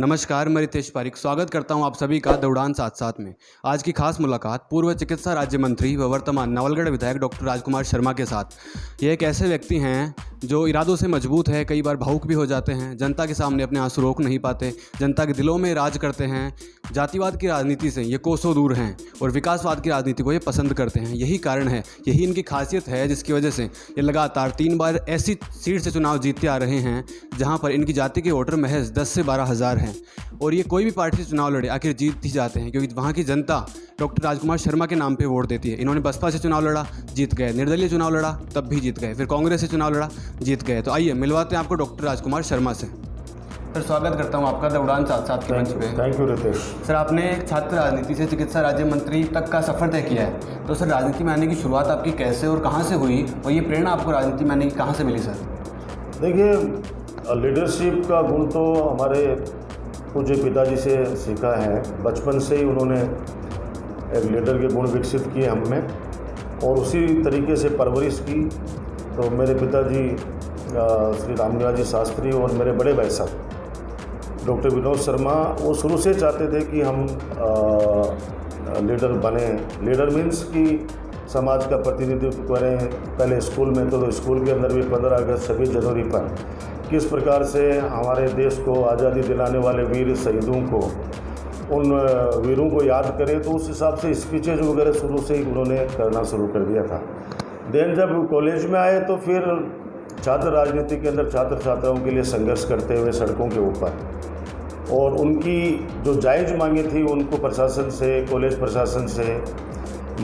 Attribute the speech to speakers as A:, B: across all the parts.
A: नमस्कार, मैं रितेश पारिक स्वागत करता हूं आप सभी का दौड़ान साथ साथ में। आज की खास मुलाकात पूर्व चिकित्सा राज्य मंत्री व वर्तमान नवलगढ़ विधायक डॉक्टर राजकुमार शर्मा के साथ। ये एक ऐसे व्यक्ति हैं जो इरादों से मजबूत है, कई बार भावुक भी हो जाते हैं, जनता के सामने अपने आंसू रोक नहीं पाते, जनता के दिलों में राज करते हैं। जातिवाद की राजनीति से ये कोसों दूर हैं और विकासवाद की राजनीति को ये पसंद करते हैं। यही कारण है, यही इनकी खासियत है जिसकी वजह से ये लगातार 3 बार ऐसी सीट से चुनाव जीतते आ रहे हैं जहाँ पर इनकी जाति के वोटर महज 10 से 12 हज़ार हैं। और ये कोई भी पार्टी से चुनाव लड़े आखिर जीत ही जाते हैं, क्योंकि वहाँ की जनता डॉक्टर राजकुमार शर्मा के नाम पे वोट देती है। इन्होंने बसपा से चुनाव लड़ा, जीत गए, निर्दलीय चुनाव लड़ा, तब भी जीत गए, फिर कांग्रेस से चुनाव लड़ा, जीत गए। तो आइए मिलवाते हैं आपको डॉक्टर राजकुमार शर्मा से। सर, स्वागत करता हूँ आपका दौड़ान साथ साथ के मंच पे।
B: Thank you Ritesh.
A: सर, आपने एक छात्र राजनीति से चिकित्सा राज्य मंत्री तक का सफ़र तय किया है, तो सर राजनीति में आने की शुरुआत आपकी कैसे और कहाँ से हुई, और ये प्रेरणा आपको राजनीति में आने की कहाँ से मिली सर?
B: देखिए, लीडरशिप का गुण तो हमारे पूज्य पिताजी से सीखा है। बचपन से ही उन्होंने एक लीडर के गुण विकसित किए हम में, और उसी तरीके से परवरिश की। तो मेरे पिताजी श्री रामनिवास शास्त्री और मेरे बड़े भाई साहब डॉक्टर विनोद शर्मा, वो शुरू से चाहते थे कि हम लीडर बने। लीडर मीन्स कि समाज का प्रतिनिधित्व करें। पहले स्कूल में तो स्कूल के अंदर भी 15 अगस्त 26 जनवरी पर किस प्रकार से हमारे देश को आज़ादी दिलाने वाले वीर शहीदों को, उन वीरों को याद करें, तो उस हिसाब से स्पीचेज वगैरह शुरू से ही उन्होंने करना शुरू कर दिया था। देन जब कॉलेज में आए तो फिर छात्र राजनीति के अंदर छात्र छात्राओं के लिए संघर्ष करते हुए सड़कों के ऊपर, और उनकी जो जायज़ मांगे थी उनको प्रशासन से, कॉलेज प्रशासन से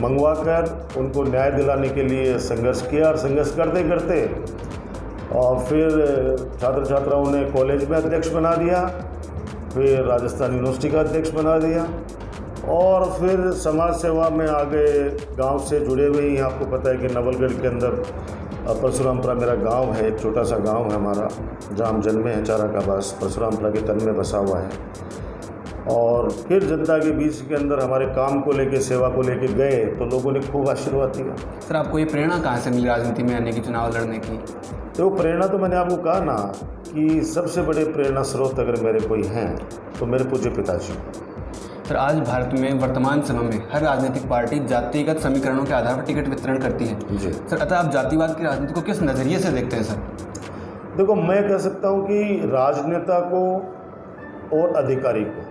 B: मंगवा कर उनको न्याय दिलाने के लिए संघर्ष किया। और संघर्ष करते करते और फिर छात्र छात्राओं ने कॉलेज में अध्यक्ष बना दिया, फिर राजस्थान यूनिवर्सिटी का अध्यक्ष बना दिया, और फिर समाज सेवा में आ गए। गांव से जुड़े हुए ही आपको पता है कि नवलगढ़ के अंदर परशुरामपुरा मेरा गांव है, एक छोटा सा गांव है हमारा, जहाँ हम जन्मे हैं। चारा का बास परशुरामपुरा के तन में बसा हुआ है। और फिर जनता के बीच के अंदर हमारे काम को लेके, सेवा को लेके गए, तो लोगों ने खूब आशीर्वाद दिया।
A: सर, आपको ये प्रेरणा कहाँ से मिली राजनीति में आने की, चुनाव लड़ने की?
B: तो प्रेरणा तो मैंने आपको कहा ना कि सबसे बड़े प्रेरणा स्रोत अगर मेरे कोई हैं तो मेरे पूज्य पिताजी।
A: सर, आज भारत में वर्तमान समय में हर राजनीतिक पार्टी जातिगत समीकरणों के आधार पर टिकट वितरण करती है
B: जी
A: सर। अतः आप जातिवाद की राजनीति को किस नज़रिए से देखते हैं सर?
B: देखो, मैं कह सकता हूँ कि राजनेता को और अधिकारी को,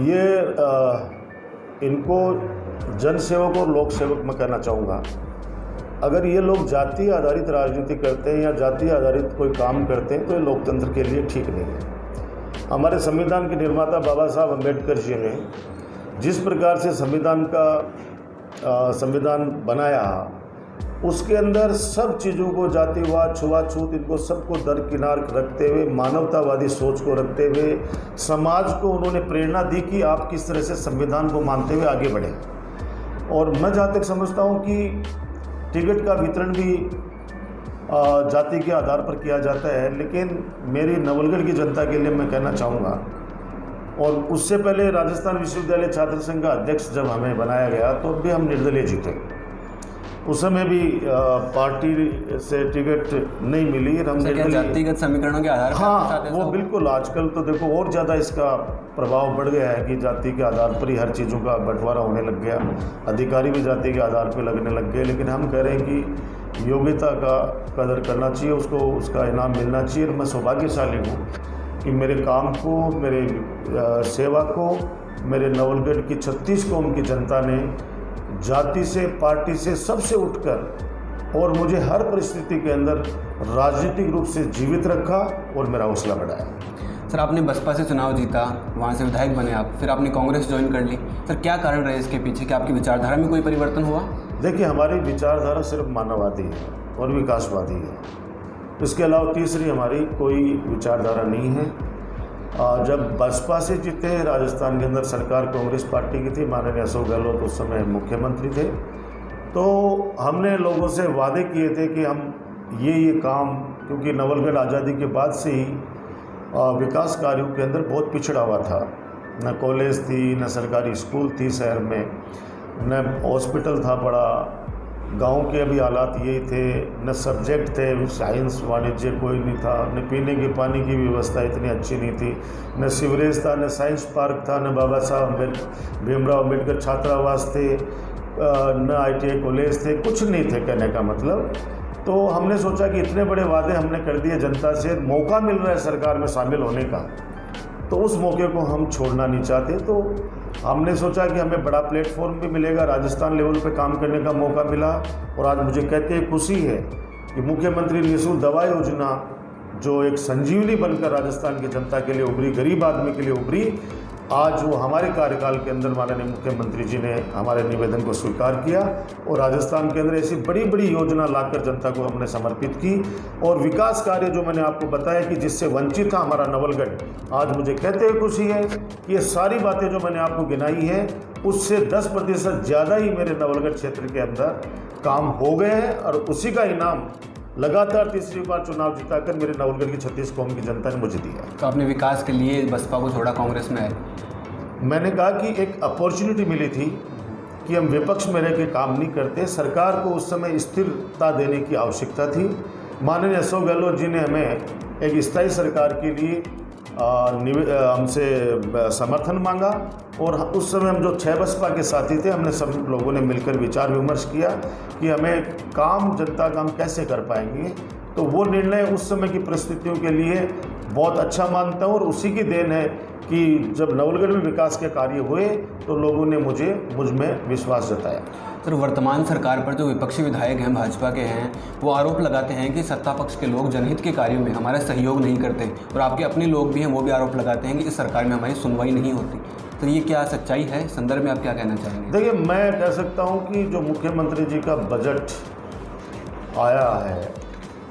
B: ये इनको जनसेवक और लोक सेवक मैं कहना चाहूँगा। अगर ये लोग जाति आधारित राजनीति करते हैं या जाति आधारित कोई काम करते हैं तो ये लोकतंत्र के लिए ठीक नहीं है। हमारे संविधान के निर्माता बाबा साहब अम्बेडकर जी ने जिस प्रकार से संविधान बनाया, उसके अंदर सब चीज़ों को, जातिवाद, छुआछूत, इनको सबको दरकिनार रखते हुए, मानवतावादी सोच को रखते हुए समाज को उन्होंने प्रेरणा दी कि आप किस तरह से संविधान को मानते हुए आगे बढ़ें। और मैं जहाँ तक समझता हूँ कि टिकट का वितरण भी जाति के आधार पर किया जाता है, लेकिन मेरी नवलगढ़ की जनता के लिए मैं कहना चाहूँगा, और उससे पहले राजस्थान विश्वविद्यालय छात्र संघ का अध्यक्ष जब हमें बनाया गया तो भी हम निर्दलीय जीते। उस समय भी पार्टी से टिकट नहीं मिली। हम
A: जातिगत समीकरणों के आधार पर?
B: हाँ, वो बिल्कुल। आजकल तो देखो और ज़्यादा इसका प्रभाव बढ़ गया है कि जाति के आधार पर ही हर चीज़ों का बंटवारा होने लग गया, अधिकारी भी जाति के आधार पर लगने लग गए। लेकिन हम कह रहे हैं कि योग्यता का कदर करना चाहिए, उसको उसका इनाम मिलना चाहिए। मैं सौभाग्यशाली हूँ कि मेरे काम को, मेरे सेवा को मेरे नवलगढ़ की 36 कौम की जनता ने जाति से, पार्टी से, सबसे उठकर और मुझे हर परिस्थिति के अंदर राजनीतिक रूप से जीवित रखा और मेरा हौसला बढ़ाया।
A: सर, आपने बसपा से चुनाव जीता, वहाँ से विधायक बने आप, फिर आपने कांग्रेस ज्वाइन कर ली। सर, क्या कारण रहे इसके पीछे? क्या आपकी विचारधारा में कोई परिवर्तन हुआ?
B: देखिए, हमारी विचारधारा सिर्फ मानववादी है और विकासवादी है। इसके अलावा तीसरी हमारी कोई विचारधारा नहीं है। जब बसपा से जीते, राजस्थान के अंदर सरकार कांग्रेस पार्टी की थी, माननीय अशोक गहलोत उस समय मुख्यमंत्री थे, तो हमने लोगों से वादे किए थे कि हम ये काम, क्योंकि नवलगढ़ आज़ादी के बाद से ही विकास कार्यों के अंदर बहुत पिछड़ा हुआ था। न कॉलेज थी, न सरकारी स्कूल थी शहर में, न हॉस्पिटल था बड़ा, गांव के अभी हालात यही थे, न सब्जेक्ट थे, साइंस वाणिज्य कोई नहीं था, न पीने के पानी की व्यवस्था इतनी अच्छी नहीं थी, न सीवरेज था, न साइंस पार्क था, न बाबा साहब भीमराव अम्बेडकर छात्रावास थे, न ITI कॉलेज थे, कुछ नहीं थे कहने का मतलब। तो हमने सोचा कि इतने बड़े वादे हमने कर दिए जनता से, मौका मिल रहा है सरकार में शामिल होने का, तो उस मौके को हम छोड़ना नहीं चाहते। तो हमने सोचा कि हमें बड़ा प्लेटफॉर्म भी मिलेगा, राजस्थान लेवल पे काम करने का मौका मिला। और आज मुझे कहते हैं खुशी है कि मुख्यमंत्री निःशुल्क दवा योजना जो एक संजीवनी बनकर राजस्थान की जनता के लिए उभरी, गरीब आदमी के लिए उभरी, आज वो हमारे कार्यकाल के अंदर माननीय मुख्यमंत्री जी ने हमारे निवेदन को स्वीकार किया और राजस्थान के अंदर ऐसी बड़ी बड़ी योजना लाकर जनता को हमने समर्पित की। और विकास कार्य जो मैंने आपको बताया कि जिससे वंचित था हमारा नवलगढ़, आज मुझे कहते हुए खुशी है कि ये सारी बातें जो मैंने आपको गिनाई है उससे 10% ज़्यादा ही मेरे नवलगढ़ क्षेत्र के अंदर काम हो गए हैं। और उसी का इनाम लगातार तीसरी बार चुनाव जिताकर मेरे नवलगढ़ की 36 कौम की जनता ने मुझे दिया।
A: तो आपने विकास के लिए बसपा को छोड़ा, कांग्रेस में आए?
B: मैंने कहा कि एक अपॉर्चुनिटी मिली थी कि हम विपक्ष में रह के काम नहीं करते, सरकार को उस समय स्थिरता देने की आवश्यकता थी। माननीय अशोक गहलोत जी ने हमें एक स्थायी सरकार के लिए हमसे समर्थन मांगा और उस समय हम जो 6 बसपा के साथी थे, हमने सब लोगों ने मिलकर विचार विमर्श किया कि हमें काम जनता का हम कैसे कर पाएंगे। तो वो निर्णय उस समय की परिस्थितियों के लिए बहुत अच्छा मानता हूँ और उसी की देन है कि जब नवलगढ़ में विकास के कार्य हुए तो लोगों ने मुझ में विश्वास जताया।
A: सर, वर्तमान सरकार पर जो विपक्षी विधायक हैं भाजपा के हैं, वो आरोप लगाते हैं कि सत्ता पक्ष के लोग जनहित के कार्यों में हमारा सहयोग नहीं करते, और आपके अपने लोग भी हैं वो भी आरोप लगाते हैं कि इस सरकार में हमारी सुनवाई नहीं होती। तो ये क्या सच्चाई है? इस संदर्भ में आप क्या कहना चाहेंगे?
B: देखिए, मैं कह सकता हूँ कि जो मुख्यमंत्री जी का बजट आया है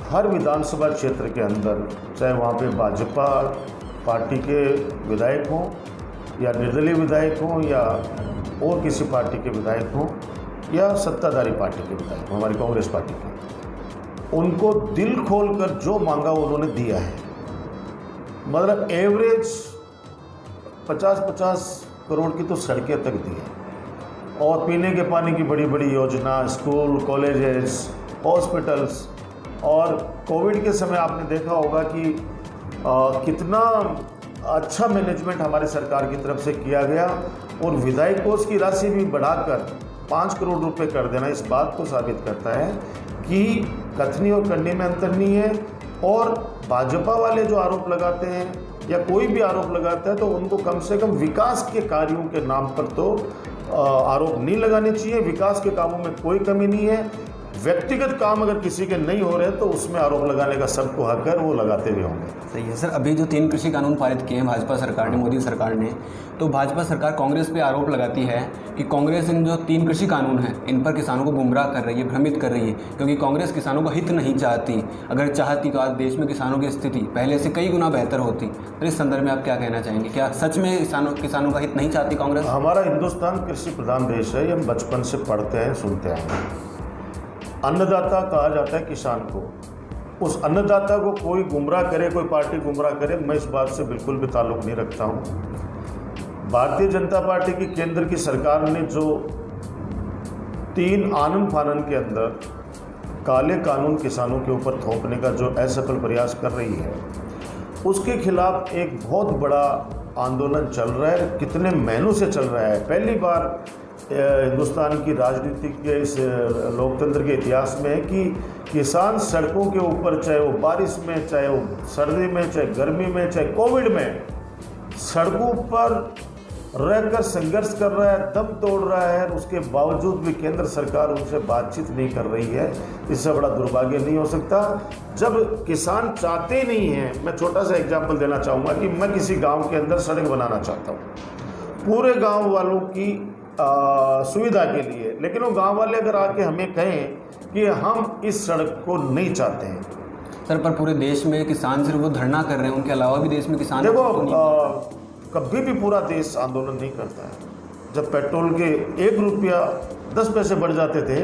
B: हर विधानसभा क्षेत्र के अंदर, चाहे वहाँ पे भाजपा पार्टी के विधायक हों या निर्दलीय विधायक हों या और किसी पार्टी के विधायक हों या सत्ताधारी पार्टी के विधायक हों, हमारी कांग्रेस पार्टी के, उनको दिल खोलकर जो मांगा उन्होंने दिया है। मतलब एवरेज 50-50 करोड़ की तो सड़कें तक दी है और पीने के पानी की बड़ी बड़ी योजना, स्कूल, कॉलेजेस, हॉस्पिटल्स। और कोविड के समय आपने देखा होगा कि कितना अच्छा मैनेजमेंट हमारी सरकार की तरफ से किया गया और विधायक कोष की राशि भी बढ़ाकर 5 करोड़ रुपए कर देना इस बात को साबित करता है कि कथनी और करनी में अंतर नहीं है। और भाजपा वाले जो आरोप लगाते हैं या कोई भी आरोप लगाता है तो उनको कम से कम विकास के कार्यों के नाम पर तो आरोप नहीं लगाने चाहिए। विकास के कामों में कोई कमी नहीं है। व्यक्तिगत काम अगर किसी के नहीं हो रहे तो उसमें आरोप लगाने का सबको हक है, वो लगाते भी होंगे।
A: सही है सर। अभी जो 3 कृषि कानून पारित किए हैं भाजपा सरकार ने, मोदी सरकार ने, तो भाजपा सरकार कांग्रेस पे आरोप लगाती है कि कांग्रेस इन जो 3 कृषि कानून हैं इन पर किसानों को गुमराह कर रही है, भ्रमित कर रही है, क्योंकि कांग्रेस किसानों का हित नहीं चाहती। अगर चाहती तो आज देश में किसानों की स्थिति पहले से कई गुना बेहतर होती। तो इस संदर्भ में आप क्या कहना चाहेंगे? क्या सच में किसानों का हित नहीं चाहती कांग्रेस?
B: हमारा हिंदुस्तान कृषि प्रधान देश है, ये हम बचपन से पढ़ते हैं, सुनते हैं। अन्नदाता कहा जाता है किसान को। उस अन्नदाता को कोई गुमराह करे, कोई पार्टी गुमराह करे, मैं इस बात से बिल्कुल भी ताल्लुक़ नहीं रखता हूँ। भारतीय जनता पार्टी की केंद्र की सरकार ने जो 3 आनन फानन के अंदर काले कानून किसानों के ऊपर थोपने का जो असफल प्रयास कर रही है, उसके खिलाफ एक बहुत बड़ा आंदोलन चल रहा है। कितने महीनों से चल रहा है। पहली बार हिंदुस्तान की राजनीति के इस लोकतंत्र के इतिहास में है कि किसान सड़कों के ऊपर, चाहे वो बारिश में, चाहे वो सर्दी में, चाहे गर्मी में, चाहे कोविड में, सड़कों पर रहकर संघर्ष कर रहा है, दम तोड़ रहा है। उसके बावजूद भी केंद्र सरकार उनसे बातचीत नहीं कर रही है। इससे बड़ा दुर्भाग्य नहीं हो सकता जब किसान चाहते नहीं हैं। मैं छोटा सा एग्जाम्पल देना चाहूँगा कि मैं किसी गाँव के अंदर सड़क बनाना चाहता हूँ पूरे गाँव वालों की सुविधा के लिए, लेकिन वो गांव वाले अगर आके हमें कहें कि हम इस सड़क को नहीं चाहते हैं।
A: सर, पर पूरे देश में किसान सिर्फ वो धरना कर रहे हैं, उनके अलावा भी देश में किसान
B: देखो, कभी भी पूरा देश आंदोलन नहीं करता है। जब पेट्रोल के 1 रुपया 10 पैसे बढ़ जाते थे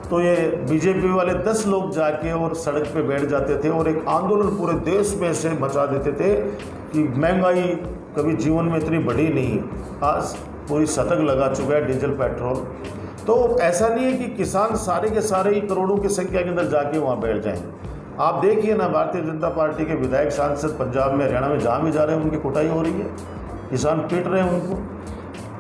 B: तो ये बीजेपी वाले 10 लोग जाके और सड़क पे बैठ जाते थे और एक आंदोलन पूरे देश में से मचा देते थे कि महंगाई कभी जीवन में इतनी बढ़ी नहीं। आज पूरी शतक लगा चुका है डीजल पेट्रोल। तो ऐसा नहीं है कि किसान सारे के सारे ही करोड़ों की संख्या के अंदर जाके वहाँ बैठ जाएं। आप देखिए ना, भारतीय जनता पार्टी के विधायक सांसद पंजाब में, हरियाणा में जहाँ भी जा रहे हैं उनकी कुटाई हो रही है, किसान पीट रहे हैं उनको।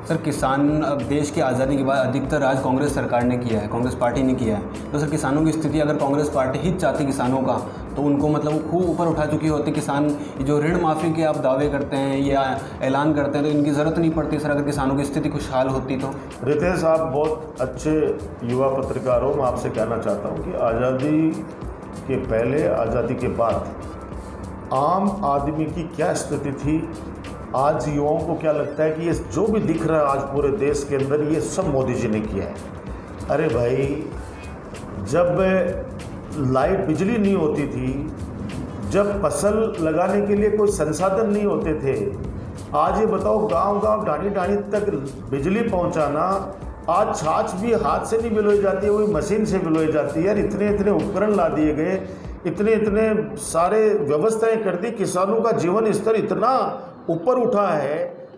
A: सर किसान अब देश की आज़ादी के बाद अधिकतर राज कांग्रेस सरकार ने किया है, कांग्रेस पार्टी ने किया है। तो सर किसानों की स्थिति अगर कांग्रेस पार्टी ही चाहती किसानों का, तो उनको मतलब खूब ऊपर उठा चुकी होती। किसान जो ऋण माफ़ी के आप दावे करते हैं या ऐलान करते हैं, तो इनकी ज़रूरत नहीं पड़ती सर, अगर किसानों की स्थिति खुशहाल होती तो।
B: रितेश, आप बहुत अच्छे युवा पत्रकार हो। मैं आपसे कहना चाहता हूँ कि आज़ादी के पहले, आज़ादी के बाद आम आदमी की क्या स्थिति थी, आज युवाओं को क्या लगता है कि ये जो भी दिख रहा है आज पूरे देश के अंदर, ये सब मोदी जी ने किया है। अरे भाई, जब लाइट बिजली नहीं होती थी, जब फसल लगाने के लिए कोई संसाधन नहीं होते थे, आज ये बताओ गांव-गांव, ढाणी-ढाणी तक बिजली पहुंचाना, आज छाछ भी हाथ से नहीं बिलोई जाती है, वही मशीन से बिलोई जाती है। यार इतने उपकरण ला दिए गए, इतने सारे व्यवस्थाएं कर दी, किसानों का जीवन स्तर इतना ऊपर उठा है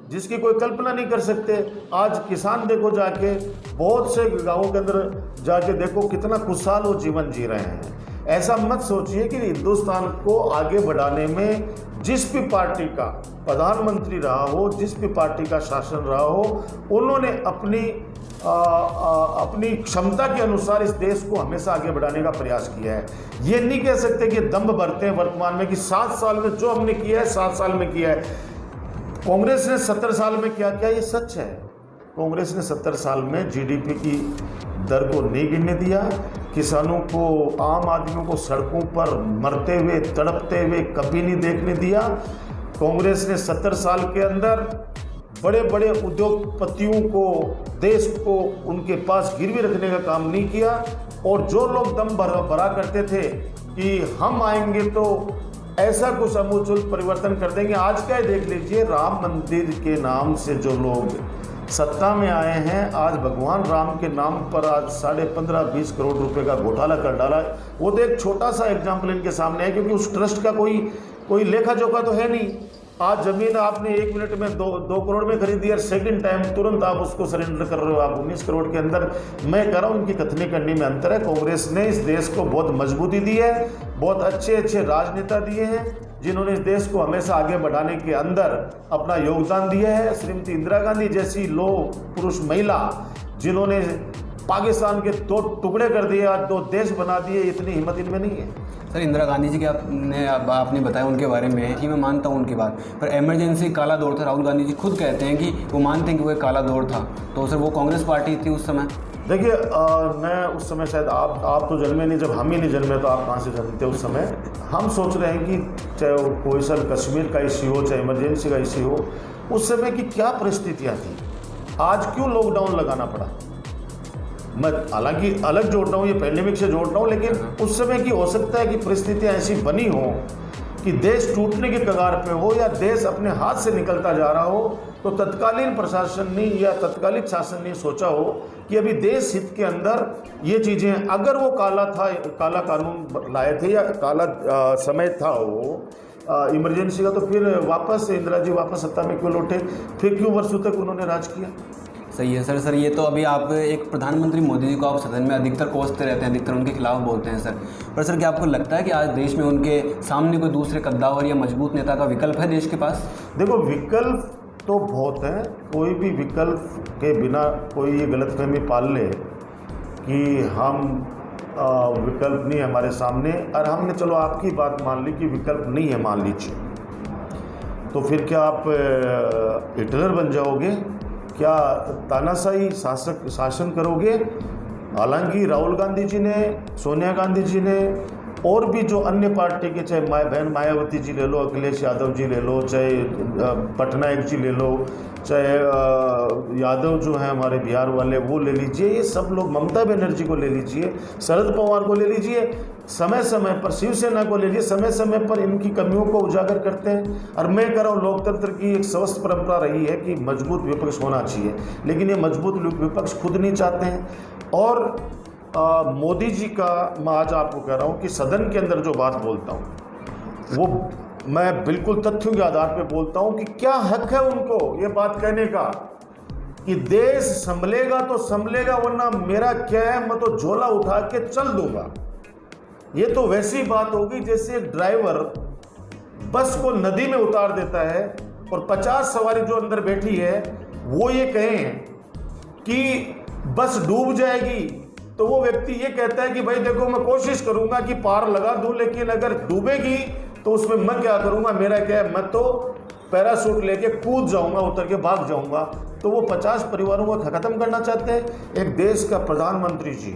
B: जिसकी कोई कल्पना नहीं कर सकते। आज किसान देखो, जाके बहुत से गांवों के अंदर जाके देखो कितना खुशहाल वो जीवन जी रहे हैं। ऐसा मत सोचिए कि हिंदुस्तान को आगे बढ़ाने में जिस भी पार्टी का प्रधानमंत्री रहा हो, जिस भी पार्टी का शासन रहा हो, उन्होंने अपनी क्षमता के अनुसार इस देश को हमेशा आगे बढ़ाने का प्रयास किया है। ये नहीं कह सकते कि दम्भ भरते हैं वर्तमान में कि 7 साल में जो हमने किया है 7 साल में किया है। कांग्रेस ने 70 साल में क्या किया, ये सच है। कांग्रेस ने 70 साल में जीडीपी की दर को नहीं गिरने दिया, किसानों को, आम आदमियों को सड़कों पर मरते हुए, तड़पते हुए कभी नहीं देखने दिया। कांग्रेस ने 70 साल के अंदर बड़े बड़े उद्योगपतियों को, देश को उनके पास गिरवी रखने का काम नहीं किया। और जो लोग दम भरा करते थे कि हम आएंगे तो ऐसा कुछ आमूल परिवर्तन कर देंगे, आज क्या देख लीजिए, राम मंदिर के नाम से जो लोग सत्ता में आए हैं, आज भगवान राम के नाम पर आज 15.5-20 करोड़ रुपए का घोटाला कर डाला। वो तो एक छोटा सा एग्जाम्पल इनके सामने है, क्योंकि उस ट्रस्ट का कोई लेखा जोखा तो है नहीं। आज जमीन आपने 1 मिनट में 2 करोड़ में खरीदी है, सेकंड टाइम तुरंत आप उसको सरेंडर कर रहे हो, आप 19 करोड़ के अंदर। मैं कह रहा हूँ इनकी कथनी करनी में अंतर है। कांग्रेस ने इस देश को बहुत मजबूती दी है, बहुत अच्छे राजनेता दिए हैं जिन्होंने इस देश को हमेशा आगे बढ़ाने के अंदर अपना योगदान दिया है। श्रीमती इंदिरा गांधी जैसी लोग, पुरुष, महिला, जिन्होंने पाकिस्तान के 2 टुकड़े कर दिए, आज 2 देश बना दिए, इतनी हिम्मत इनमें नहीं है।
A: सर इंदिरा गांधी जी के आपने बताया उनके बारे में कि मैं मानता हूं उनकी बात, पर इमरजेंसी काला दौर था। राहुल गांधी जी खुद कहते हैं कि वो मानते हैं कि वो एक काला दौर था। तो सर वो कांग्रेस पार्टी थी उस समय।
B: देखिए, मैं उस समय शायद आप तो जन्मे नहीं, जब हम ही नहीं जन्मे तो आप कहाँ से जन्मते उस समय। हम सोच रहे हैं कि चाहे वो कोई सा कश्मीर का इश्यू हो, चाहे इमरजेंसी का इश्यू हो, उस समय की क्या परिस्थितियाँ थी, आज क्यों लॉकडाउन लगाना पड़ा। मैं हालांकि अलग जोड़ रहा हूँ, ये पैंडेमिक से जोड़ रहा हूँ, लेकिन उस समय की हो सकता है कि परिस्थितियाँ ऐसी बनी हो कि देश टूटने के कगार पे हो या देश अपने हाथ से निकलता जा रहा हो, तो तत्कालीन प्रशासन ने या तत्कालिक शासन ने सोचा हो कि अभी देश हित के अंदर ये चीज़ें, अगर वो काला कानून लाए थे या काला समय था वो इमरजेंसी का, तो फिर वापस इंदिरा जी वापस सत्ता में क्यों लौटे, फिर क्यों वर्षों तक उन्होंने राज किया।
A: सही है सर। ये तो अभी आप एक प्रधानमंत्री मोदी जी को आप सदन में अधिकतर कोसते रहते हैं, अधिकतर उनके खिलाफ बोलते हैं सर, पर सर क्या आपको लगता है कि आज देश में उनके सामने कोई दूसरे कद्दावर या मजबूत नेता का विकल्प है देश के पास? देखो,
B: विकल्प तो बहुत है, कोई भी विकल्प के बिना कोई ये गलतफहमी पाल ले कि हम विकल्प नहीं है हमारे सामने, और हमने चलो आपकी बात मान ली कि विकल्प नहीं है, मान लीजिए, तो फिर क्या आप हिटलर बन जाओगे? क्या तानाशाही शासन करोगे? हालांकि राहुल गांधी जी ने, सोनिया गांधी जी ने, और भी जो अन्य पार्टी के, चाहे बहन मायावती जी ले लो, अखिलेश यादव जी ले लो, चाहे पटनायक जी ले लो, चाहे यादव जो हैं हमारे बिहार वाले वो ले लीजिए, ये सब लोग, ममता बनर्जी को ले लीजिए, शरद पवार को ले लीजिए, समय समय पर शिवसेना को ले लीजिए, समय समय पर इनकी कमियों को उजागर करते हैं। और मैं कह रहा हूँ, लोकतंत्र की एक स्वस्थ परंपरा रही है कि मजबूत विपक्ष होना चाहिए, लेकिन ये मजबूत विपक्ष खुद नहीं चाहते हैं। और मोदी जी का मैं आज आपको कह रहा हूँ कि सदन के अंदर जो बात बोलता हूँ वो मैं बिल्कुल तथ्यों के आधार पर बोलता हूँ कि क्या हक है उनको ये बात कहने का कि देश संभलेगा तो संभलेगा, वरना मेरा क्या है, मैं तो झोला उठा के चल दूंगा। ये तो वैसी बात होगी जैसे एक ड्राइवर बस को नदी में उतार देता है और 50 सवारी जो अंदर बैठी है वो ये कहें कि बस डूब जाएगी, तो वो व्यक्ति ये कहता है कि भाई देखो मैं कोशिश करूंगा कि पार लगा दूं, लेकिन अगर डूबेगी तो उसमें मैं क्या करूंगा, मेरा क्या है, मैं तो पैराशूट लेके कूद जाऊंगा, उतर के भाग जाऊंगा। तो वो 50 परिवारों को खत्म करना चाहते हैं। एक देश का प्रधानमंत्री जी,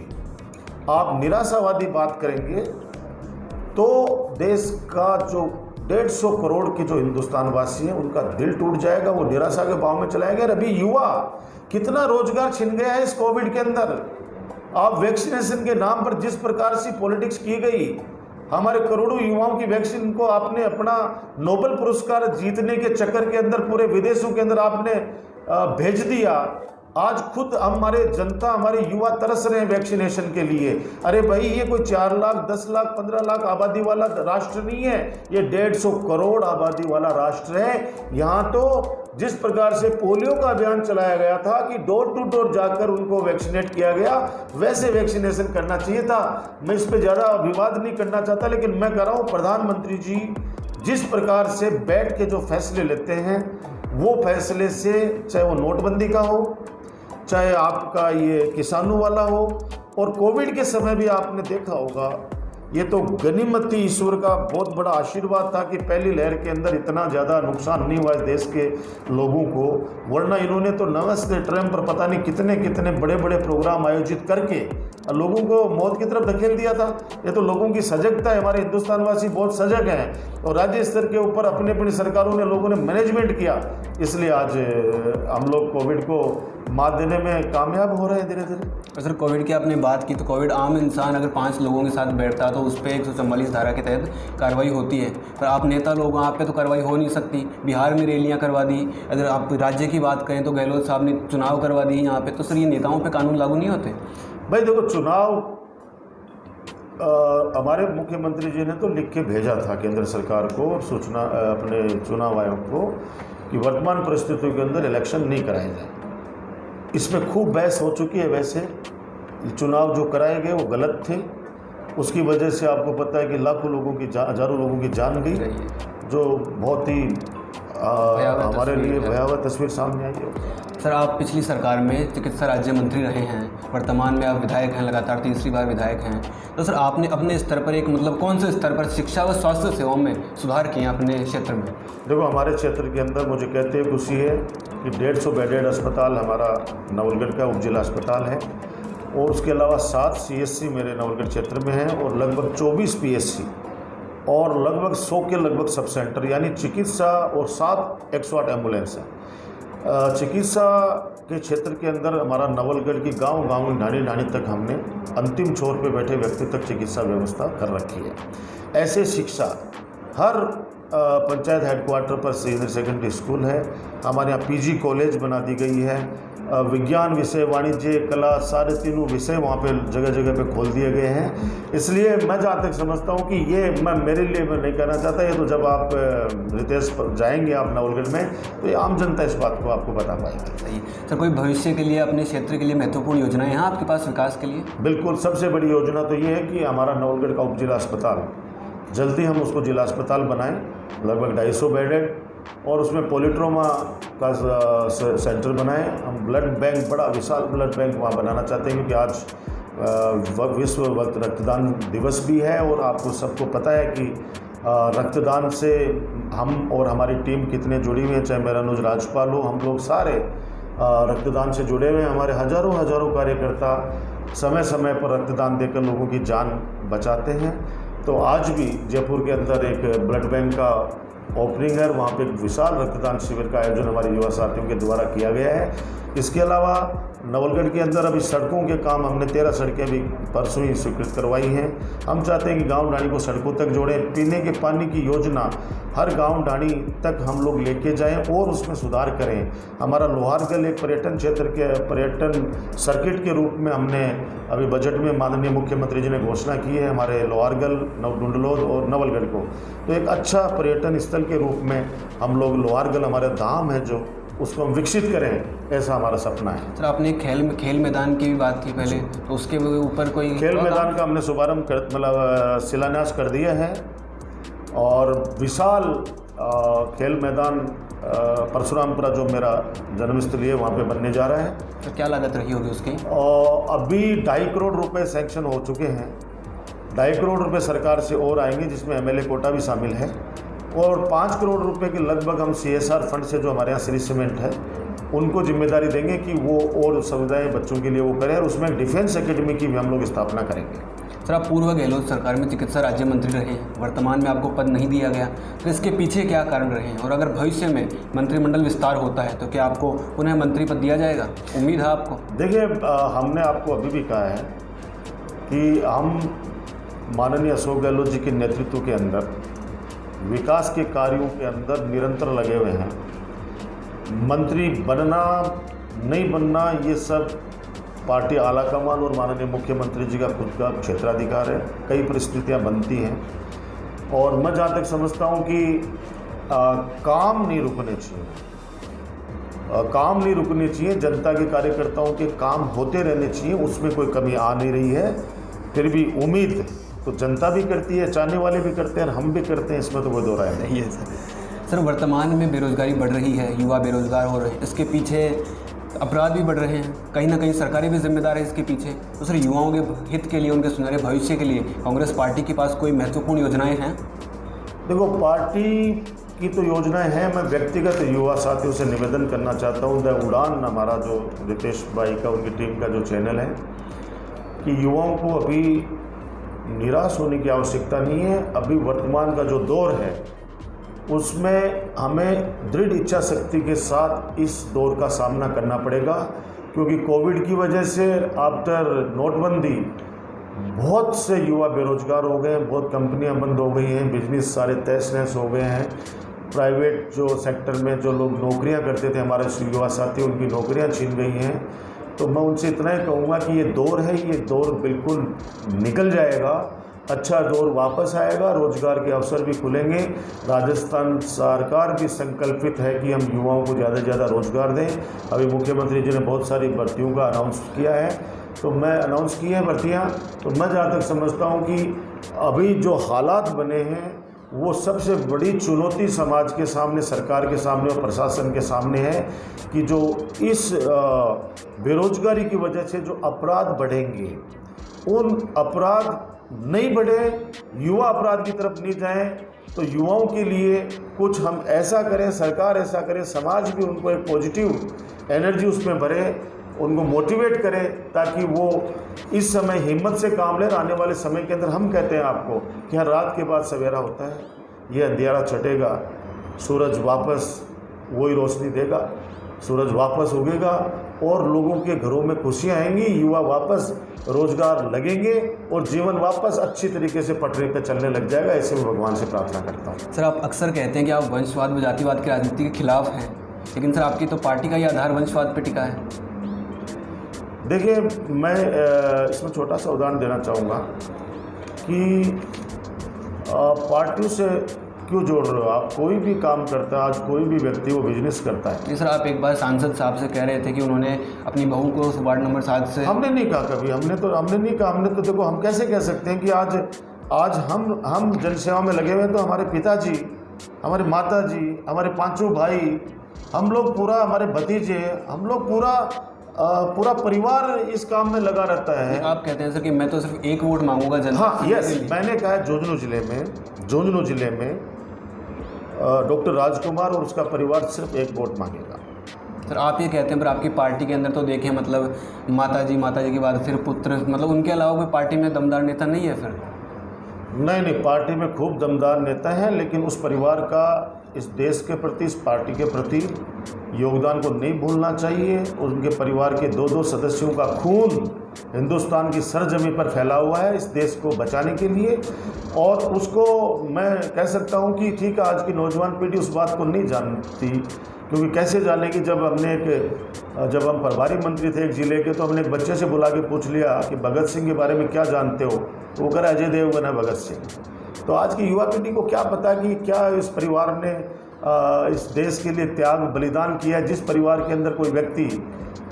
B: आप निराशावादी बात करेंगे तो देश का जो 150 करोड़ के जो हिंदुस्तान वासी हैं उनका दिल टूट जाएगा, वो निराशा के भाव में चलाएंगे। अभी युवा कितना रोजगार छिन गया है इस कोविड के अंदर। आप वैक्सीनेशन के नाम पर जिस प्रकार से पॉलिटिक्स की गई, हमारे करोड़ों युवाओं की वैक्सीन को आपने अपना नोबेल पुरस्कार जीतने के चक्कर के अंदर पूरे विदेशों के अंदर आपने भेज दिया। आज खुद हमारे जनता, हमारे युवा तरस रहे हैं वैक्सीनेशन के लिए। अरे भाई ये कोई 4 लाख, 10 लाख, 15 लाख आबादी वाला राष्ट्र नहीं है, ये 150 करोड़ आबादी वाला राष्ट्र है। यहाँ तो जिस प्रकार से पोलियो का अभियान चलाया गया था कि डोर टू डोर जाकर उनको वैक्सीनेट किया गया, वैसे वैक्सीनेशन करना चाहिए था। मैं इस पर ज़्यादा विवाद नहीं करना चाहता, लेकिन मैं कह रहा हूँ प्रधानमंत्री जी जिस प्रकार से बैठ के जो फैसले लेते हैं, वो फैसले से चाहे वो नोटबंदी का हो, चाहे आपका ये किसानों वाला हो, और कोविड के समय भी आपने देखा होगा, ये तो गनीमती ईश्वर का बहुत बड़ा आशीर्वाद था कि पहली लहर के अंदर इतना ज़्यादा नुकसान नहीं हुआ इस देश के लोगों को। वरना इन्होंने तो नमस्ते ट्रम्प पर पता नहीं कितने कितने बड़े बड़े प्रोग्राम आयोजित करके लोगों को मौत की तरफ धकेल दिया था। ये तो लोगों की सजगता है, हमारे हिंदुस्तानवासी बहुत सजग हैं और राज्य स्तर के ऊपर अपनी अपनी सरकारों ने, लोगों ने मैनेजमेंट किया, इसलिए आज हम लोग कोविड को मात देने में कामयाब हो रहे हैं धीरे धीरे।
A: सर कोविड की आपने बात की, तो कोविड आम इंसान अगर 5 लोगों के साथ बैठता तो उस पर 144 धारा के तहत कार्रवाई होती है, पर आप नेता लोग, आप पे तो कार्रवाई हो नहीं सकती। बिहार में रैलियां करवा दी, अगर आप राज्य की बात करें तो गहलोत साहब ने चुनाव करवा दिए यहाँ पे, तो सर ये नेताओं पे कानून लागू नहीं होते?
B: भाई देखो, चुनाव हमारे मुख्यमंत्री जी ने तो लिख के भेजा था केंद्र सरकार को, सूचना अपने चुनाव आयोग को, कि वर्तमान परिस्थितियों के अंदर इलेक्शन नहीं कराए जाए। इसमें खूब बहस हो चुकी है। वैसे चुनाव जो कराए गए वो गलत थे, उसकी वजह से आपको पता है कि लाखों लोगों की, हज़ारों लोगों की जान गई, जो बहुत ही हमारे लिए भयावह तस्वीर सामने आई है।
A: सर आप पिछली सरकार में चिकित्सा राज्य मंत्री रहे हैं, वर्तमान में आप विधायक हैं, लगातार तीसरी बार विधायक हैं, तो सर आपने अपने स्तर पर एक कौन से स्तर पर शिक्षा व स्वास्थ्य सेवाओं में सुधार किए अपने क्षेत्र में?
B: देखो, हमारे क्षेत्र के अंदर मुझे कहते हुए खुशी है कि 150 बेडेड अस्पताल हमारा नवलगढ़ का उपजिला अस्पताल है, और उसके अलावा 7 CSC मेरे नवलगढ़ क्षेत्र में हैं, और लगभग 24 PSC और लगभग 100 के लगभग सब सेंटर, यानी चिकित्सा, और 7 108 एम्बुलेंस हैं। चिकित्सा के क्षेत्र के अंदर हमारा नवलगढ़ की गांव ढाणी तक हमने अंतिम छोर पे बैठे व्यक्ति तक चिकित्सा व्यवस्था कर रखी है। ऐसे शिक्षा हर पंचायत हेडक्वार्टर पर सीनियर सेकेंडरी स्कूल है, हमारे यहाँ PG कॉलेज बना दी गई है, विज्ञान विषय, वाणिज्य, कला, सारे तीनों विषय वहाँ पे जगह जगह पे खोल दिए गए हैं। इसलिए मैं जहाँ तक समझता हूँ कि ये मैं नहीं कहना चाहता, ये तो जब आप रितेश जाएंगे आप नवलगढ़ में, तो ये आम जनता इस बात को आपको बता पाएगी।
A: सही सर, कोई भविष्य के लिए अपने क्षेत्र के लिए महत्वपूर्ण योजनाएं हैं आपके पास विकास के लिए?
B: बिल्कुल, सबसे बड़ी योजना तो ये है कि हमारा नवलगढ़ का उपजिला अस्पताल जल्दी हम उसको जिला अस्पताल बनाएं, लगभग 250 बेडेड, और उसमें पॉलीट्रोमा का सेंटर बनाएं। हम ब्लड बैंक, बड़ा विशाल ब्लड बैंक वहाँ बनाना चाहते हैं, क्योंकि आज विश्व रक्तदान दिवस भी है, और आपको सबको पता है कि रक्तदान से हम और हमारी टीम कितने जुड़ी हुई है, चाहे मेरा अनुज राजपाल हो, हम लोग सारे रक्तदान से जुड़े हुए हैं। हमारे हजारों कार्यकर्ता समय समय पर रक्तदान देकर लोगों की जान बचाते हैं। तो आज भी जयपुर के अंदर एक ब्लड बैंक का ओपनिंग है, वहाँ पे एक विशाल रक्तदान शिविर का आयोजन हमारे युवा साथियों के द्वारा किया गया है। इसके अलावा नवलगढ़ के अंदर अभी सड़कों के काम, हमने 13 सड़कें भी परसों ही स्वीकृत करवाई हैं। हम चाहते हैं कि गांव ढाणी को सड़कों तक जोड़ें, पीने के पानी की योजना हर गांव ढाणी तक हम लोग लेके जाएं और उसमें सुधार करें। हमारा लोहारगढ़ एक पर्यटन क्षेत्र के पर्यटन सर्किट के रूप में हमने अभी बजट में माननीय मुख्यमंत्री जी ने घोषणा की है, हमारे लोहारगढ़, डुंडलोद और नवलगढ़ को। तो एक अच्छा पर्यटन स्थल के रूप में हम लोग लोहारगढ़, हमारे धाम है जो उसको हम विकसित करें, ऐसा हमारा सपना है।
A: सर आपने खेल मैदान की भी बात की पहले, तो उसके ऊपर कोई
B: खेल मैदान का हमने शुभारंभ शिलान्यास कर दिया है और विशाल खेल मैदान परशुरामपुरा जो मेरा जन्मस्थली है वहाँ पे बनने जा रहा है।
A: तो क्या लागत रही होगी उसकी?
B: और अभी 2.5 करोड़ रुपए सैंक्शन हो चुके हैं। 2.5 करोड़ रुपए सरकार से और आएंगे, जिसमें MLA कोटा भी शामिल है, और 5 करोड़ रुपए के लगभग हम CSR फंड से जो हमारे यहाँ श्री सीमेंट है उनको जिम्मेदारी देंगे कि वो और सुविधाएं बच्चों के लिए वो करें, और उसमें डिफेंस एकेडमी की भी हम लोग स्थापना करेंगे।
A: सर आप पूर्व गहलोत सरकार में चिकित्सा राज्य मंत्री रहे हैं, वर्तमान में आपको पद नहीं दिया गया, तो इसके पीछे क्या कारण रहे हैं? और अगर भविष्य में मंत्रिमंडल विस्तार होता है तो क्या आपको पुनः मंत्री पद दिया जाएगा? उम्मीद है आपको?
B: देखिए, हमने आपको अभी भी कहा है कि हम माननीय अशोक गहलोत जी के नेतृत्व के अंदर विकास के कार्यों के अंदर निरंतर लगे हुए हैं। मंत्री बनना नहीं बनना ये सब पार्टी आलाकमान और माननीय मुख्यमंत्री जी का खुद का क्षेत्राधिकार है। कई परिस्थितियां बनती हैं और मैं जहाँ तक समझता हूँ कि काम नहीं रुकने चाहिए, काम नहीं रुकने चाहिए। जनता के कार्यकर्ताओं के काम होते रहने चाहिए, उसमें कोई कमी आ नहीं रही है। फिर भी उम्मीद तो जनता भी करती है, चाहने वाले भी करते हैं, हम भी करते हैं, इसमें तो कोई दो राय नहीं है।
A: सर वर्तमान में बेरोजगारी बढ़ रही है, युवा बेरोजगार हो रहे हैं, इसके पीछे अपराध भी बढ़ रहे हैं, कहीं ना कहीं सरकारें भी जिम्मेदार है इसके पीछे। तो सर युवाओं के हित के लिए, उनके सुनहरे भविष्य के लिए कांग्रेस पार्टी के पास कोई महत्वपूर्ण योजनाएं हैं?
B: देखो, पार्टी की तो योजनाएं हैं। मैं व्यक्तिगत युवा साथियों से निवेदन करना चाहता हूँ, द उड़ान हमारा जो रितेश भाई का, उनकी टीम का जो चैनल है, कि युवाओं को अभी निराश होने की आवश्यकता नहीं है। अभी वर्तमान का जो दौर है उसमें हमें दृढ़ इच्छा शक्ति के साथ इस दौर का सामना करना पड़ेगा, क्योंकि कोविड की वजह से आफ्टर नोटबंदी बहुत से युवा बेरोजगार हो गए हैं, बहुत कंपनियां बंद हो गई हैं, बिजनेस सारे तहस नहस हो गए हैं। प्राइवेट जो सेक्टर में जो लोग नौकरियां करते थे, हमारे युवा साथी, उनकी नौकरियां छीन गई हैं। तो मैं उनसे इतना ही कहूँगा कि ये दौर है, ये दौर बिल्कुल निकल जाएगा, अच्छा दौर वापस आएगा, रोजगार के अवसर भी खुलेंगे। राजस्थान सरकार भी संकल्पित है कि हम युवाओं को ज़्यादा से ज़्यादा रोजगार दें। अभी मुख्यमंत्री जी ने बहुत सारी भर्तियों का अनाउंस किया है, तो मैं अनाउंस की हैं भर्तियाँ। तो मैं जहाँ तक समझता हूँ कि अभी जो हालात बने हैं वो सबसे बड़ी चुनौती समाज के सामने, सरकार के सामने और प्रशासन के सामने है, कि जो इस बेरोजगारी की वजह से जो अपराध बढ़ेंगे, उन अपराध नहीं बढ़े, युवा अपराध की तरफ नहीं जाएं। तो युवाओं के लिए कुछ हम ऐसा करें, सरकार ऐसा करे, समाज भी उनको एक पॉजिटिव एनर्जी उसमें भरे, उनको मोटिवेट करें, ताकि वो इस समय हिम्मत से काम लें। आने वाले समय के अंदर हम कहते हैं आपको कि हर रात के बाद सवेरा होता है, ये अंधेरा छटेगा, सूरज वापस वही रोशनी देगा, सूरज वापस उगेगा और लोगों के घरों में खुशियाँ आएंगी, युवा वापस रोजगार लगेंगे और जीवन वापस अच्छी तरीके से पटरी पर चलने लग जाएगा। ऐसे मैं भगवान से प्रार्थना करता हूँ।
A: सर आप अक्सर कहते हैं कि आप वंशवाद व जातिवाद की राजनीति के खिलाफ हैं, लेकिन सर आपकी तो पार्टी का ही आधार वंशवाद पर टिका है।
B: देखिए, मैं इसमें छोटा सा उदाहरण देना चाहूँगा कि पार्टियों से क्यों जोड़ रहे हो आप? कोई भी काम करता है, आज कोई भी व्यक्ति वो बिजनेस करता है।
A: जी सर, आप एक बार सांसद साहब से कह रहे थे कि उन्होंने अपनी बहू को वार्ड नंबर 7 से।
B: हमने नहीं कहा कभी, हमने नहीं कहा। हमने तो देखो, हम कैसे कह सकते हैं कि आज हम जनसेवा में लगे हुए हैं, तो हमारे पिताजी, हमारे माताजी, हमारे पांचों भाई, हम लोग पूरा, हमारे भतीजे, हम लोग पूरा परिवार इस काम में लगा रहता है।
A: आप कहते हैं सर कि मैं तो सिर्फ एक वोट मांगूंगा जनता।
B: हाँ, यस, मैंने कहा है झुंझुनू जिले में डॉक्टर राजकुमार और उसका परिवार सिर्फ एक वोट मांगेगा।
A: सर आप ये कहते हैं, पर आपकी पार्टी के अंदर तो देखें, मतलब माताजी के बाद फिर पुत्र, मतलब उनके अलावा कोई पार्टी में दमदार नेता नहीं है फिर?
B: नहीं, पार्टी में खूब दमदार नेता हैं, लेकिन उस परिवार का इस देश के प्रति, इस पार्टी के प्रति योगदान को नहीं भूलना चाहिए। उनके परिवार के 2-2 सदस्यों का खून हिंदुस्तान की सरजमी पर फैला हुआ है इस देश को बचाने के लिए, और उसको मैं कह सकता हूं कि ठीक है, आज की नौजवान पीढ़ी उस बात को नहीं जानती, क्योंकि कैसे जानेगी? जब हम प्रभारी मंत्री थे एक ज़िले के, तो हमने एक बच्चे से बुला के पूछ लिया कि भगत सिंह के बारे में क्या जानते हो, तो वो कह रहा अजय देवगन है भगत सिंह। तो आज की युवा पीढ़ी को क्या पता कि क्या इस परिवार ने इस देश के लिए त्याग बलिदान किया है। जिस परिवार के अंदर कोई व्यक्ति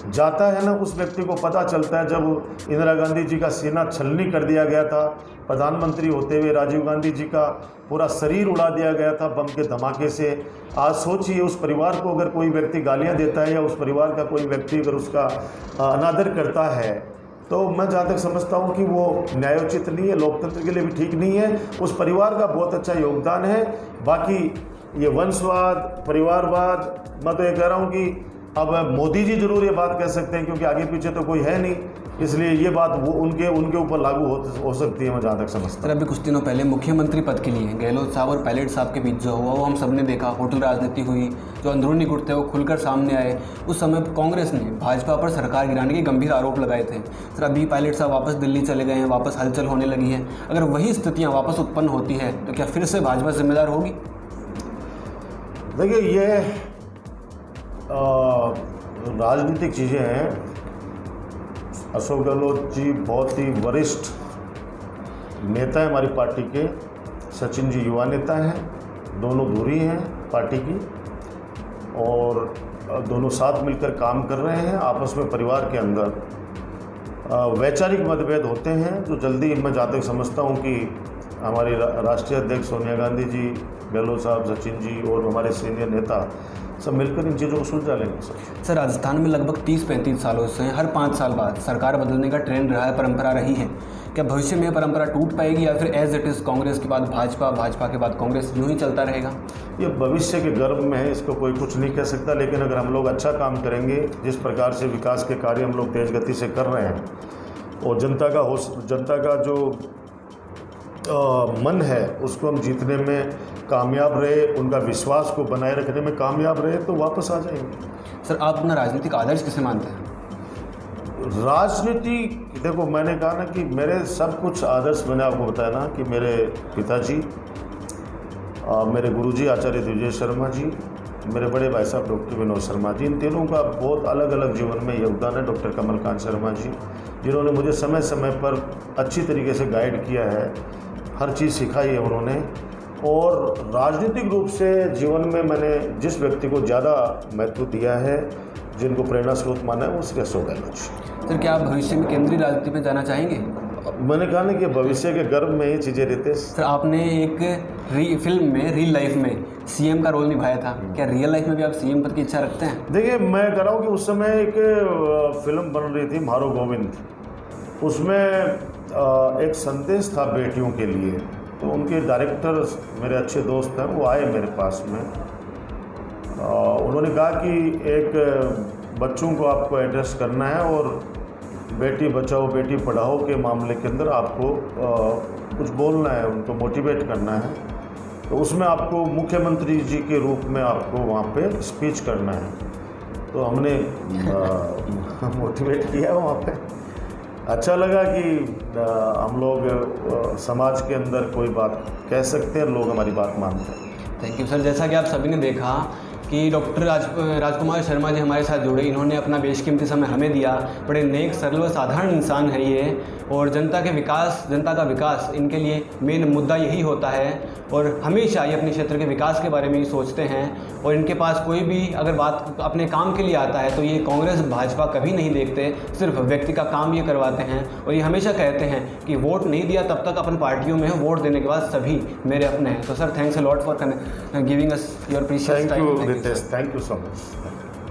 B: जाता है ना, उस व्यक्ति को पता चलता है। जब इंदिरा गांधी जी का सीना छलनी कर दिया गया था, प्रधानमंत्री होते हुए राजीव गांधी जी का पूरा शरीर उड़ा दिया गया था बम के धमाके से। आज सोचिए, उस परिवार को अगर कोई व्यक्ति गालियां देता है या उस परिवार का कोई व्यक्ति अगर उसका अनादर करता है, तो मैं जहाँ तक समझता हूँ कि वो न्यायोचित नहीं है, लोकतंत्र के लिए भी ठीक नहीं है। उस परिवार का बहुत अच्छा योगदान है। बाकी ये वंशवाद, परिवारवाद, मैं तो ये कह रहा हूँ कि अब मोदी जी जरूर ये बात कह सकते हैं, क्योंकि आगे पीछे तो कोई है नहीं, इसलिए ये बात वो उनके ऊपर लागू हो सकती है, मैं जहाँ तक समझता हूँ।
A: अभी कुछ दिनों पहले मुख्यमंत्री पद के लिए गहलोत साहब और पायलट साहब के बीच जो हुआ वो हम सब ने देखा। होटल राजनीति हुई, जो अंदरूनी गुट थे वो खुलकर सामने आए। उस समय कांग्रेस ने भाजपा पर सरकार गिराने के गंभीर आरोप लगाए थे। सर, अभी पायलट साहब वापस दिल्ली चले गए हैं, वापस हलचल होने लगी है। अगर वही स्थितियाँ वापस उत्पन्न होती है तो क्या फिर से भाजपा जिम्मेदार होगी?
B: देखिए, ये राजनीतिक चीज़ें हैं। अशोक गहलोत जी बहुत ही वरिष्ठ नेता हैं हमारी पार्टी के। सचिन जी युवा नेता हैं, दोनों धुरी हैं पार्टी की, और दोनों साथ मिलकर काम कर रहे हैं। आपस में परिवार के अंदर वैचारिक मतभेद होते हैं, जो जल्दी मैं जहाँ तक समझता हूँ कि हमारी राष्ट्रीय अध्यक्ष सोनिया गांधी जी, गहलोत साहब, सचिन जी और हमारे सीनियर नेता सब मिलकर इन चीज़ों को सुलझा लेंगे।
A: सर, राजस्थान में लगभग 30-35 सालों से हर 5 साल बाद सरकार बदलने का ट्रेंड रहा है, परंपरा रही है। क्या भविष्य में यह परंपरा टूट पाएगी या फिर एज इट इज़ कांग्रेस के बाद भाजपा, भाजपा के बाद कांग्रेस, यूँ ही चलता रहेगा?
B: ये भविष्य के गर्भ में है, इसको कोई कुछ नहीं कह सकता। लेकिन अगर हम लोग अच्छा काम करेंगे, जिस प्रकार से विकास के कार्य हम लोग तेज़ गति से कर रहे हैं, और जनता का जो मन है उसको हम जीतने में कामयाब रहे, उनका विश्वास को बनाए रखने में कामयाब रहे, तो वापस आ जाएंगे।
A: सर, आप अपना राजनीतिक आदर्श किसे मानते हैं?
B: राजनीति, देखो, मैंने कहा ना कि मेरे सब कुछ आदर्श, मैंने आपको बताया ना कि मेरे पिताजी, मेरे गुरुजी आचार्य दिग्विजय शर्मा जी, मेरे बड़े भाई साहब डॉक्टर विनोद शर्मा जी, इन तीनों का बहुत अलग अलग जीवन में योगदान है। डॉक्टर कमलकांत शर्मा जी, जिन्होंने मुझे समय समय पर अच्छी तरीके से गाइड किया है, हर चीज़ सिखाई है उन्होंने। और राजनीतिक रूप से जीवन में मैंने जिस व्यक्ति को ज़्यादा महत्व दिया है, जिनको प्रेरणा स्रोत माना है, वो श्री अशोक गहलोत।
A: सर, क्या आप भविष्य में केंद्रीय राजनीति में जाना चाहेंगे?
B: मैंने कहा ना कि भविष्य के गर्भ में ही चीज़ें रहते हैं।
A: सर, आपने एक फिल्म में, रियल लाइफ में सीएम का रोल निभाया था। क्या रियल लाइफ में भी आप सीएम पद की इच्छा रखते हैं?
B: देखिए, मैं कह रहा हूँ कि उस समय एक फिल्म बन रही थी मारो गोविंद, उसमें एक संदेश था बेटियों के लिए। तो उनके डायरेक्टर मेरे अच्छे दोस्त हैं, वो आए मेरे पास में। उन्होंने कहा कि एक बच्चों को आपको एड्रेस करना है और बेटी बचाओ बेटी पढ़ाओ के मामले के अंदर आपको कुछ बोलना है, उनको मोटिवेट करना है। तो उसमें आपको मुख्यमंत्री जी के रूप में आपको वहाँ पे स्पीच करना है। तो हमने मोटिवेट किया वहाँ पे। अच्छा लगा कि हम लोग समाज के अंदर कोई बात कह सकते हैं, लोग हमारी बात मानते हैं।
A: Thank you sir. जैसा कि आप सभी ने देखा कि डॉक्टर राजकुमार शर्मा जी हमारे साथ जुड़े, इन्होंने अपना बेशकीमती समय हमें दिया। बड़े नेक, सरल व साधारण इंसान है ये, और जनता का विकास इनके लिए मेन मुद्दा यही होता है। और हमेशा ये अपने क्षेत्र के विकास के बारे में ही सोचते हैं। और इनके पास कोई भी अगर बात अपने काम के लिए आता है तो ये कांग्रेस भाजपा कभी नहीं देखते, सिर्फ व्यक्ति का काम ये करवाते हैं। और ये हमेशा कहते हैं कि वोट नहीं दिया तब तक अपन पार्टियों में हो, वोट देने के बाद सभी मेरे अपने हैं। तो sir, thanks a lot for giving us your precious time.
B: Thank you so much.